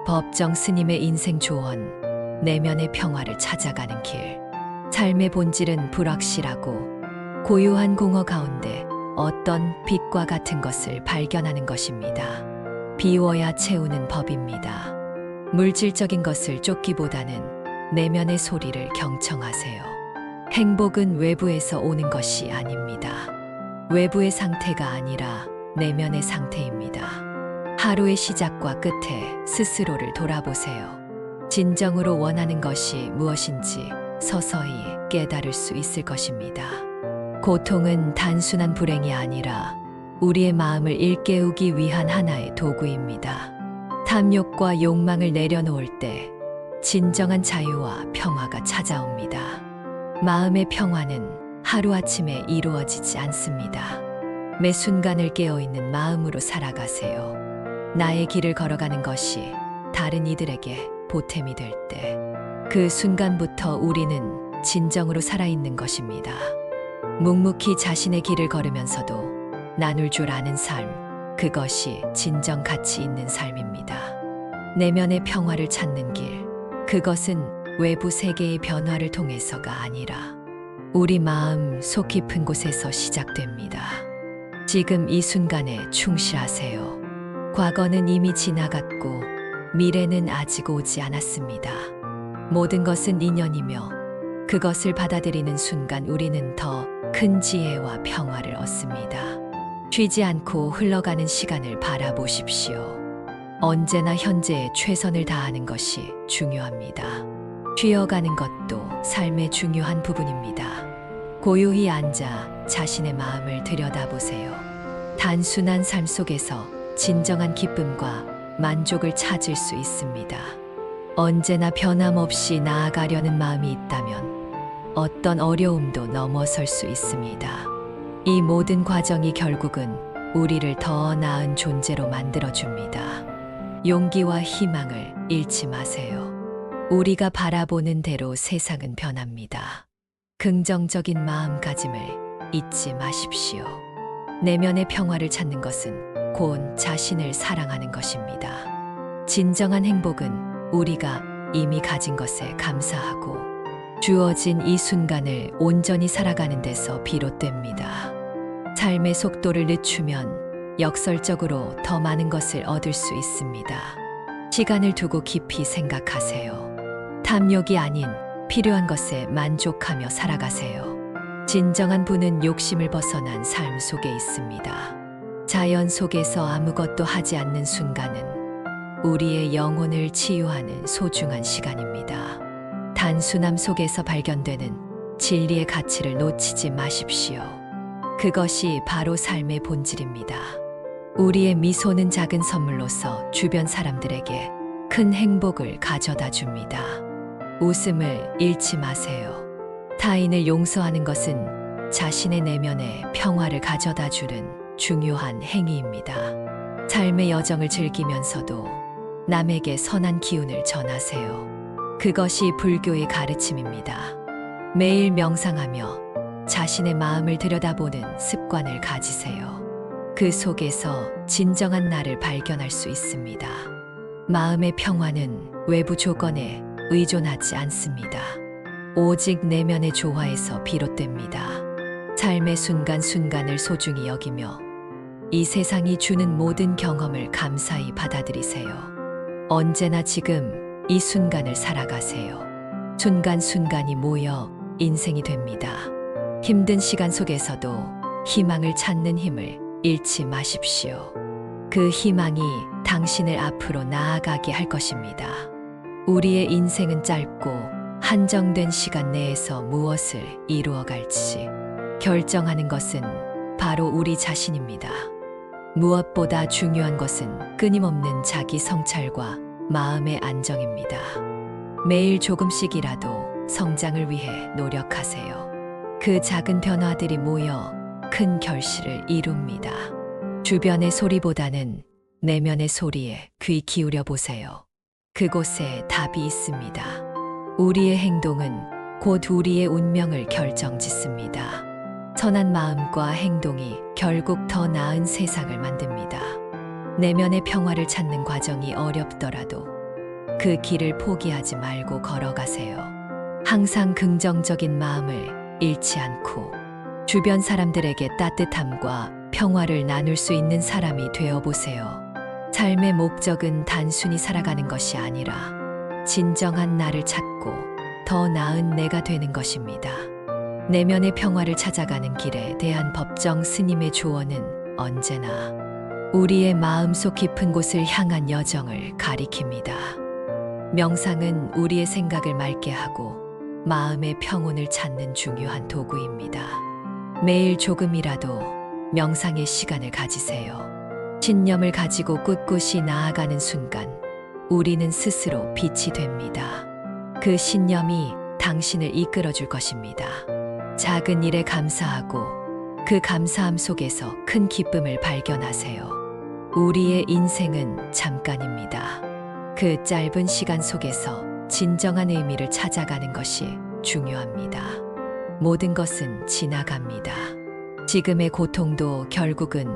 법정 스님의 인생 조언, 내면의 평화를 찾아가는 길. 삶의 본질은 불확실하고 고요한 공허 가운데 어떤 빛과 같은 것을 발견하는 것입니다. 비워야 채우는 법입니다. 물질적인 것을 쫓기보다는 내면의 소리를 경청하세요. 행복은 외부에서 오는 것이 아닙니다. 외부의 상태가 아니라 내면의 상태입니다. 하루의 시작과 끝에 스스로를 돌아보세요. 진정으로 원하는 것이 무엇인지 서서히 깨달을 수 있을 것입니다. 고통은 단순한 불행이 아니라 우리의 마음을 일깨우기 위한 하나의 도구입니다. 탐욕과 욕망을 내려놓을 때 진정한 자유와 평화가 찾아옵니다. 마음의 평화는 하루아침에 이루어지지 않습니다. 매 순간을 깨어있는 마음으로 살아가세요. 나의 길을 걸어가는 것이 다른 이들에게 보탬이 될 때, 그 순간부터 우리는 진정으로 살아있는 것입니다. 묵묵히 자신의 길을 걸으면서도 나눌 줄 아는 삶, 그것이 진정 가치 있는 삶입니다. 내면의 평화를 찾는 길, 그것은 외부 세계의 변화를 통해서가 아니라 우리 마음 속 깊은 곳에서 시작됩니다. 지금 이 순간에 충실하세요. 과거는 이미 지나갔고 미래는 아직 오지 않았습니다. 모든 것은 인연이며 그것을 받아들이는 순간 우리는 더 큰 지혜와 평화를 얻습니다. 쉬지 않고 흘러가는 시간을 바라보십시오. 언제나 현재에 최선을 다하는 것이 중요합니다. 쉬어가는 것도 삶의 중요한 부분입니다. 고요히 앉아 자신의 마음을 들여다보세요. 단순한 삶 속에서 진정한 기쁨과 만족을 찾을 수 있습니다. 언제나 변함없이 나아가려는 마음이 있다면 어떤 어려움도 넘어설 수 있습니다. 이 모든 과정이 결국은 우리를 더 나은 존재로 만들어줍니다. 용기와 희망을 잃지 마세요. 우리가 바라보는 대로 세상은 변합니다. 긍정적인 마음가짐을 잊지 마십시오. 내면의 평화를 찾는 것은 곧 자신을 사랑하는 것입니다. 진정한 행복은 우리가 이미 가진 것에 감사하고 주어진 이 순간을 온전히 살아가는 데서 비롯됩니다. 삶의 속도를 늦추면 역설적으로 더 많은 것을 얻을 수 있습니다. 시간을 두고 깊이 생각하세요. 탐욕이 아닌 필요한 것에 만족하며 살아가세요. 진정한 부는 욕심을 벗어난 삶 속에 있습니다. 자연 속에서 아무것도 하지 않는 순간은 우리의 영혼을 치유하는 소중한 시간입니다. 단순함 속에서 발견되는 진리의 가치를 놓치지 마십시오. 그것이 바로 삶의 본질입니다. 우리의 미소는 작은 선물로서 주변 사람들에게 큰 행복을 가져다 줍니다. 웃음을 잃지 마세요. 타인을 용서하는 것은 자신의 내면에 평화를 가져다 주는 중요한 행위입니다. 삶의 여정을 즐기면서도 남에게 선한 기운을 전하세요. 그것이 불교의 가르침입니다. 매일 명상하며 자신의 마음을 들여다보는 습관을 가지세요. 그 속에서 진정한 나를 발견할 수 있습니다. 마음의 평화는 외부 조건에 의존하지 않습니다. 오직 내면의 조화에서 비롯됩니다. 삶의 순간순간을 소중히 여기며 이 세상이 주는 모든 경험을 감사히 받아들이세요. 언제나 지금 이 순간을 살아가세요. 순간순간이 모여 인생이 됩니다. 힘든 시간 속에서도 희망을 찾는 힘을 잃지 마십시오. 그 희망이 당신을 앞으로 나아가게 할 것입니다. 우리의 인생은 짧고 한정된 시간 내에서 무엇을 이루어갈지 결정하는 것은 바로 우리 자신입니다. 무엇보다 중요한 것은 끊임없는 자기 성찰과 마음의 안정입니다. 매일 조금씩이라도 성장을 위해 노력하세요. 그 작은 변화들이 모여 큰 결실을 이룹니다. 주변의 소리보다는 내면의 소리에 귀 기울여 보세요. 그곳에 답이 있습니다. 우리의 행동은 곧 우리의 운명을 결정짓습니다. 선한 마음과 행동이 결국 더 나은 세상을 만듭니다. 내면의 평화를 찾는 과정이 어렵더라도 그 길을 포기하지 말고 걸어가세요. 항상 긍정적인 마음을 잃지 않고 주변 사람들에게 따뜻함과 평화를 나눌 수 있는 사람이 되어 보세요. 삶의 목적은 단순히 살아가는 것이 아니라 진정한 나를 찾고 더 나은 내가 되는 것입니다. 내면의 평화를 찾아가는 길에 대한 법정 스님의 조언은 언제나 우리의 마음속 깊은 곳을 향한 여정을 가리킵니다. 명상은 우리의 생각을 맑게 하고 마음의 평온을 찾는 중요한 도구입니다. 매일 조금이라도 명상의 시간을 가지세요. 신념을 가지고 꿋꿋이 나아가는 순간 우리는 스스로 빛이 됩니다. 그 신념이 당신을 이끌어 줄 것입니다. 작은 일에 감사하고 그 감사함 속에서 큰 기쁨을 발견하세요. 우리의 인생은 잠깐입니다. 그 짧은 시간 속에서 진정한 의미를 찾아가는 것이 중요합니다. 모든 것은 지나갑니다. 지금의 고통도 결국은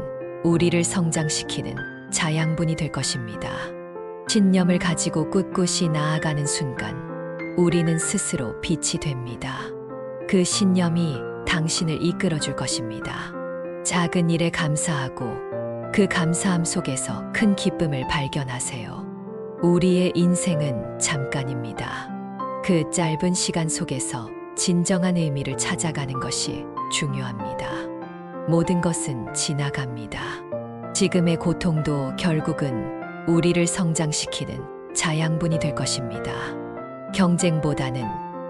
우리를 성장시키는 자양분이 될 것입니다. 신념을 가지고 꿋꿋이 나아가는 순간 우리는 스스로 빛이 됩니다. 그 신념이 당신을 이끌어 줄 것입니다. 작은 일에 감사하고 그 감사함 속에서 큰 기쁨을 발견하세요. 우리의 인생은 잠깐입니다. 그 짧은 시간 속에서 진정한 의미를 찾아가는 것이 중요합니다. 모든 것은 지나갑니다. 지금의 고통도 결국은 우리를 성장시키는 자양분이 될 것입니다. 경쟁보다는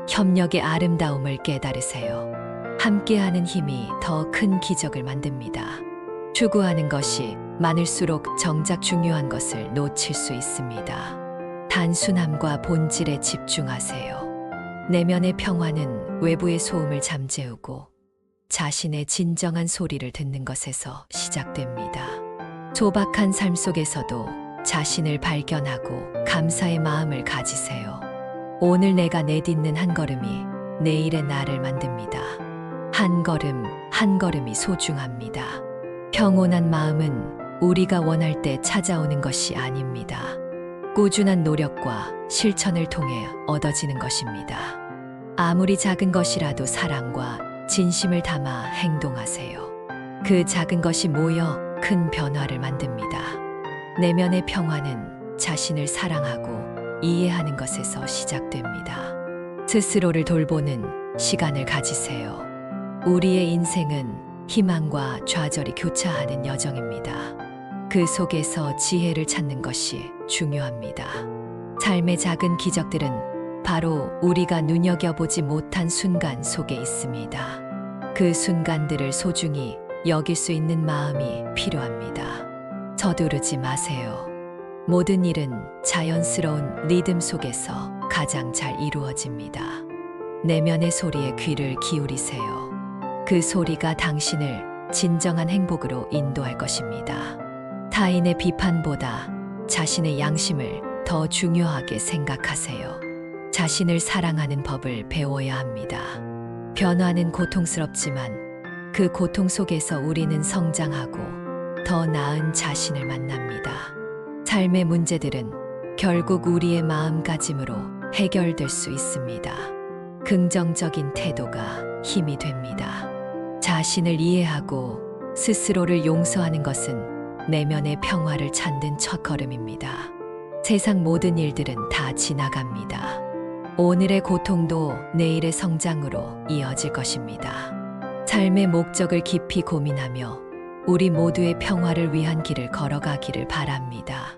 협력의 아름다움을 깨달으세요. 함께하는 힘이 더 큰 기적을 만듭니다. 추구하는 것이 많을수록 정작 중요한 것을 놓칠 수 있습니다. 단순함과 본질에 집중하세요. 내면의 평화는 외부의 소음을 잠재우고 자신의 진정한 소리를 듣는 것에서 시작됩니다. 소박한 삶 속에서도 자신을 발견하고 감사의 마음을 가지세요. 오늘 내가 내딛는 한 걸음이 내일의 나를 만듭니다. 한 걸음 한 걸음이 소중합니다. 평온한 마음은 우리가 원할 때 찾아오는 것이 아닙니다. 꾸준한 노력과 실천을 통해 얻어지는 것입니다. 아무리 작은 것이라도 사랑과 진심을 담아 행동하세요. 그 작은 것이 모여 큰 변화를 만듭니다. 내면의 평화는 자신을 사랑하고 이해하는 것에서 시작됩니다. 스스로를 돌보는 시간을 가지세요. 우리의 인생은 희망과 좌절이 교차하는 여정입니다. 그 속에서 지혜를 찾는 것이 중요합니다. 삶의 작은 기적들은 바로 우리가 눈여겨보지 못한 순간 속에 있습니다. 그 순간들을 소중히 여길 수 있는 마음이 필요합니다. 서두르지 마세요. 모든 일은 자연스러운 리듬 속에서 가장 잘 이루어집니다. 내면의 소리에 귀를 기울이세요. 그 소리가 당신을 진정한 행복으로 인도할 것입니다. 타인의 비판보다 자신의 양심을 더 중요하게 생각하세요. 자신을 사랑하는 법을 배워야 합니다. 변화는 고통스럽지만 그 고통 속에서 우리는 성장하고 더 나은 자신을 만납니다. 삶의 문제들은 결국 우리의 마음가짐으로 해결될 수 있습니다. 긍정적인 태도가 힘이 됩니다. 자신을 이해하고 스스로를 용서하는 것은 내면의 평화를 찾는 첫걸음입니다. 세상 모든 일들은 다 지나갑니다. 오늘의 고통도 내일의 성장으로 이어질 것입니다. 삶의 목적을 깊이 고민하며 우리 모두의 평화를 위한 길을 걸어가기를 바랍니다.